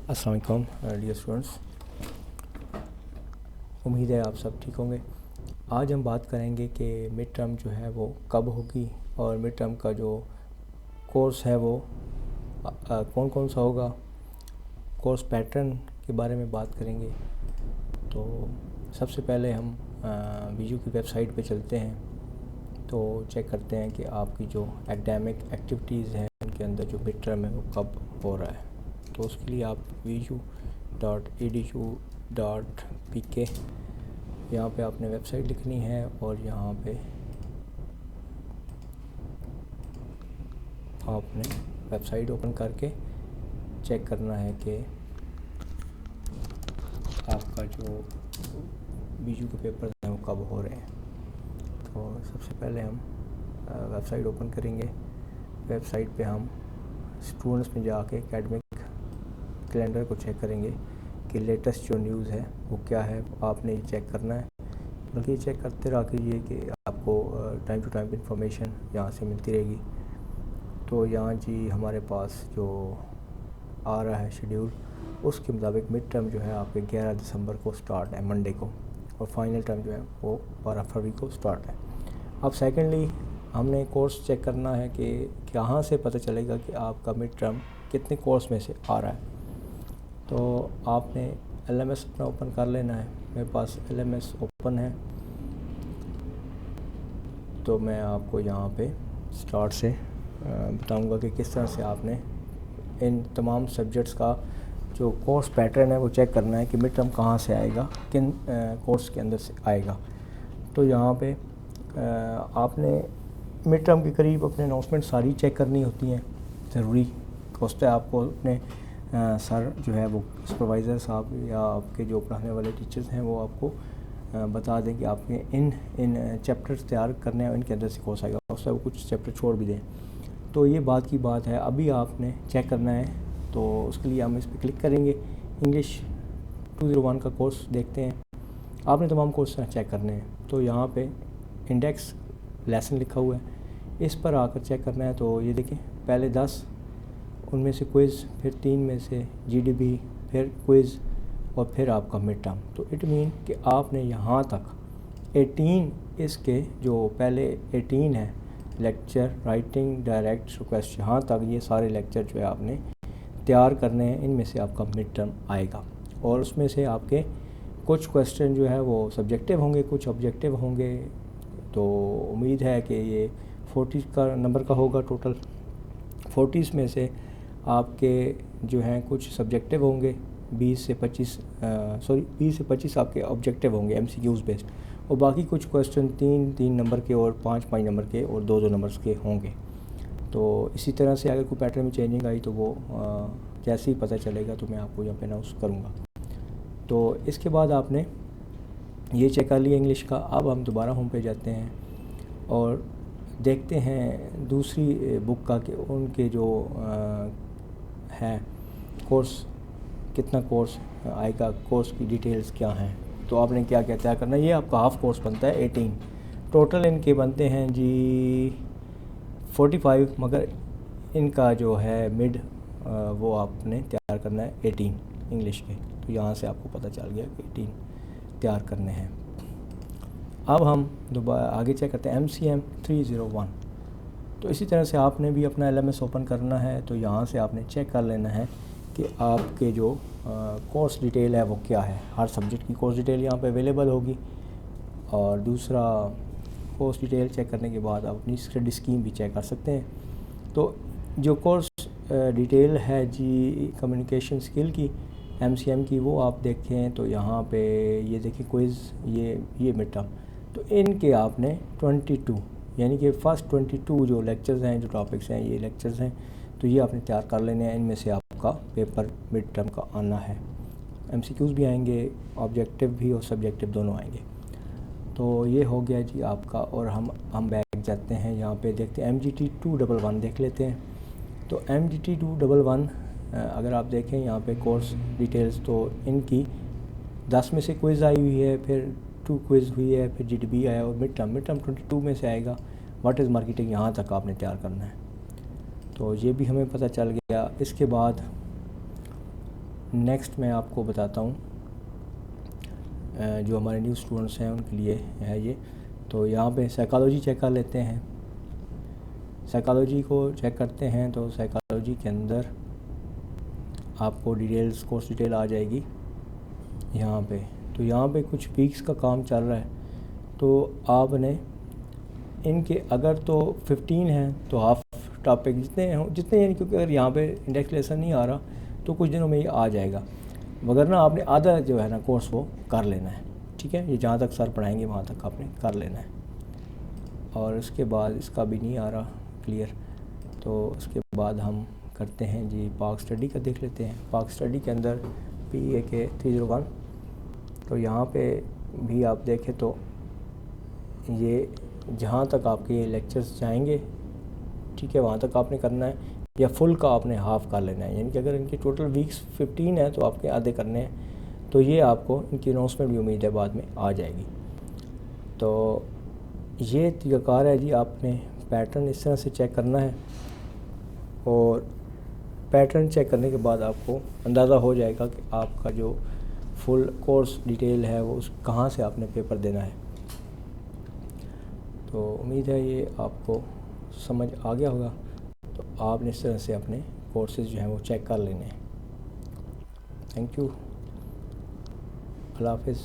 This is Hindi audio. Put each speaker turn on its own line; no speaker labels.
अस्सलाम वालेकुम डियर स्टूडेंट्स, उम्मीद है आप सब ठीक होंगे। आज हम बात करेंगे कि मिड टर्म जो है वो कब होगी और मिड टर्म का जो कोर्स है वो कौन कौन सा होगा। कोर्स पैटर्न के बारे में बात करेंगे। तो सबसे पहले हम वीजू की वेबसाइट पे चलते हैं, तो चेक करते हैं कि आपकी जो एकेडमिक एक्टिविटीज़ हैं उनके अंदर जो मिड टर्म है वो कब हो रहा है। तो उसके लिए आप viju.edu.pk यहाँ पे आपने वेबसाइट लिखनी है और यहाँ पे आपने वेबसाइट ओपन करके चेक करना है कि आपका जो वीजू के पेपर हैं वो कब हो रहे हैं। तो सबसे पहले हम वेबसाइट ओपन करेंगे। वेबसाइट पे हम स्टूडेंट्स में जाके एकेडमिक कैलेंडर को चेक करेंगे कि लेटेस्ट जो न्यूज़ है वो क्या है। आपने ये चेक करना है, बल्कि ये चेक करते रहा कीजिए कि आपको टाइम टू टाइम इन्फॉर्मेशन यहाँ से मिलती रहेगी। तो यहाँ जी हमारे पास जो आ रहा है शेड्यूल, उसके मुताबिक मिड टर्म जो है आपके 11 दिसंबर को स्टार्ट है, मंडे को, और फाइनल टर्म जो है वो 12 फरवरी को स्टार्ट है। अब सेकेंडली हमने कोर्स चेक करना है कि कहाँ से पता चलेगा कि आपका मिड टर्म कितने कोर्स में से आ रहा है। तो आपने LMS अपना ओपन कर लेना है। मेरे पास LMS ओपन है, तो मैं आपको यहाँ पे स्टार्ट से बताऊँगा कि किस तरह से आपने इन तमाम सब्जेक्ट्स का जो कोर्स पैटर्न है वो चेक करना है कि मिड टर्म कहाँ से आएगा, किन कोर्स के अंदर से आएगा। तो यहाँ पे आपने मिड टर्म के करीब अपने अनाउंसमेंट सारी चेक करनी होती हैं, ज़रूरी होता है। आपको अपने सर जो है वो सुपरवाइज़र साहब या आपके जो पढ़ाने वाले टीचर्स हैं वो आपको बता दें कि आपके इन चैप्टर्स तैयार करने हैं, इनके अंदर से कोर्स आएगा। उससे वो कुछ चैप्टर छोड़ भी दें। तो ये बात की बात है, अभी आपने चेक करना है। तो उसके लिए हम इस पर क्लिक करेंगे। इंग्लिश 201 का कोर्स देखते हैं। आपने तमाम कोर्स चेक करने हैं। तो यहाँ पे इंडेक्स लेसन लिखा हुआ है, इस पर आकर चेक करना है। तो ये देखें, पहले 10, उनमें से क्विज़, फिर 3 में से GDB, फिर क्विज़ और फिर आपका मिड टर्म। तो इट मीन कि आपने यहाँ तक 18 इसके जो पहले 18 है लेक्चर, राइटिंग, डायरेक्ट, रिक्वेस्ट, यहाँ तक ये सारे लेक्चर जो है आपने तैयार करने हैं। इनमें से आपका मिड टर्म आएगा और उसमें से आपके कुछ क्वेश्चन जो है वो सब्जेक्टिव होंगे, कुछ ऑब्जेक्टिव होंगे। तो उम्मीद है कि ये 40 का नंबर का होगा टोटल। 40 में से आपके जो हैं कुछ सब्जेक्टिव होंगे, 20 से 25 आपके ऑब्जेक्टिव होंगे MCQs बेस्ड, और बाकी कुछ क्वेश्चन 3 नंबर के और 5 नंबर के और 2 नंबर्स के होंगे। तो इसी तरह से अगर कोई पैटर्न में चेंजिंग आई तो वो जैसे ही पता चलेगा तो मैं आपको यहाँ पे अनाउंस करूँगा। तो इसके बाद आपने ये चेक कर लिया इंग्लिश का। अब हम दोबारा होम पे जाते हैं और देखते हैं दूसरी बुक का कि उनके जो है कोर्स, कितना कोर्स आएगा, कोर्स की डिटेल्स क्या हैं। तो आपने क्या क्या तैयार करना है। ये आपका हाफ़ कोर्स बनता है 18, टोटल इनके बनते हैं जी 45, मगर इनका जो है मिड वो आपने तैयार करना है 18 इंग्लिश के। तो यहाँ से आपको पता चल गया कि 18 तैयार करने हैं। अब हम दोबारा आगे चेक करते हैं MCM 301। तो इसी तरह से आपने भी अपना LMS ओपन करना है। तो यहाँ से आपने चेक कर लेना है कि आपके जो कोर्स डिटेल है वो क्या है। हर सब्जेक्ट की कोर्स डिटेल यहाँ पे अवेलेबल होगी। और दूसरा, कोर्स डिटेल चेक करने के बाद आप अपनी स्टडी स्कीम भी चेक कर सकते हैं। तो जो कोर्स डिटेल है जी कम्युनिकेशन स्किल की, MCM की, वो आप देखें तो यहाँ पे ये देखिए क्विज़, ये मिड टर्म। तो इनके आपने 22 यानी कि फ़र्स्ट 22 जो लेक्चर्स हैं, जो टॉपिक्स हैं, ये लेक्चर्स हैं, तो ये आपने तैयार कर लेने हैं। इनमें से आपका पेपर मिड टर्म का आना है। MCQs भी आएंगे, ऑब्जेक्टिव भी और सब्जेक्टिव दोनों आएंगे। तो ये हो गया जी आपका। और हम बैक जाते हैं, यहाँ पे देखते हैं MGT 211 देख लेते हैं। तो MGT 211 अगर आप देखें यहाँ पे कोर्स डिटेल्स, तो इनकी 10 में से क्विज़ आई हुई है, फिर 2 क्विज़ हुई है, फिर GDB आया और मिड टर्म 22 में से आएगा। व्हाट इज़ मार्केटिंग यहाँ तक आपने तैयार करना है। तो ये भी हमें पता चल गया। इसके बाद नेक्स्ट मैं आपको बताता हूँ जो हमारे न्यू स्टूडेंट्स हैं उनके लिए है ये। तो यहाँ पे साइकोलॉजी चेक कर लेते हैं। साइकोलॉजी को चेक करते हैं तो साइकोलॉजी के अंदर आपको डिटेल्स, कोर्स डिटेल आ जाएगी यहाँ पे। तो यहाँ पे कुछ वीक्स का काम चल रहा है, तो आपने इनके अगर तो 15 हैं तो हाफ टॉपिक जितने यानी, क्योंकि अगर यहाँ पे इंडेक्स लेसन नहीं आ रहा तो कुछ दिनों में ये आ जाएगा, मगर ना आपने आधा जो है ना कोर्स वो कर लेना है। ठीक है, ये जहाँ तक सर पढ़ाएंगे वहाँ तक आपने कर लेना है। और उसके बाद इसका भी नहीं आ रहा क्लियर, तो उसके बाद हम करते हैं जी पाक स्टडी का देख लेते हैं। पाक स्टडी के अंदर PAK 301, तो यहाँ पे भी आप देखें तो ये जहाँ तक आपके लेक्चर्स जाएंगे, ठीक है, वहाँ तक आपने करना है, या फुल का आपने हाफ़ कर लेना है। यानी कि अगर इनकी टोटल वीक्स 15 है तो आपके आधे करने हैं। तो ये आपको इनकी अनाउंसमेंट भी उम्मीद है बाद में आ जाएगी। तो ये तरीक़ाकार है जी, आपने पैटर्न इस तरह से चेक करना है, और पैटर्न चेक करने के बाद आपको अंदाज़ा हो जाएगा कि आपका जो फुल कोर्स डिटेल है वो कहाँ से आपने पेपर देना है। तो उम्मीद है ये आपको समझ आ गया होगा। तो आपने इस तरह से अपने कोर्सेज़ जो हैं वो चेक कर लेने हैं। थैंक यू, अल्लाह हाफ़िज़।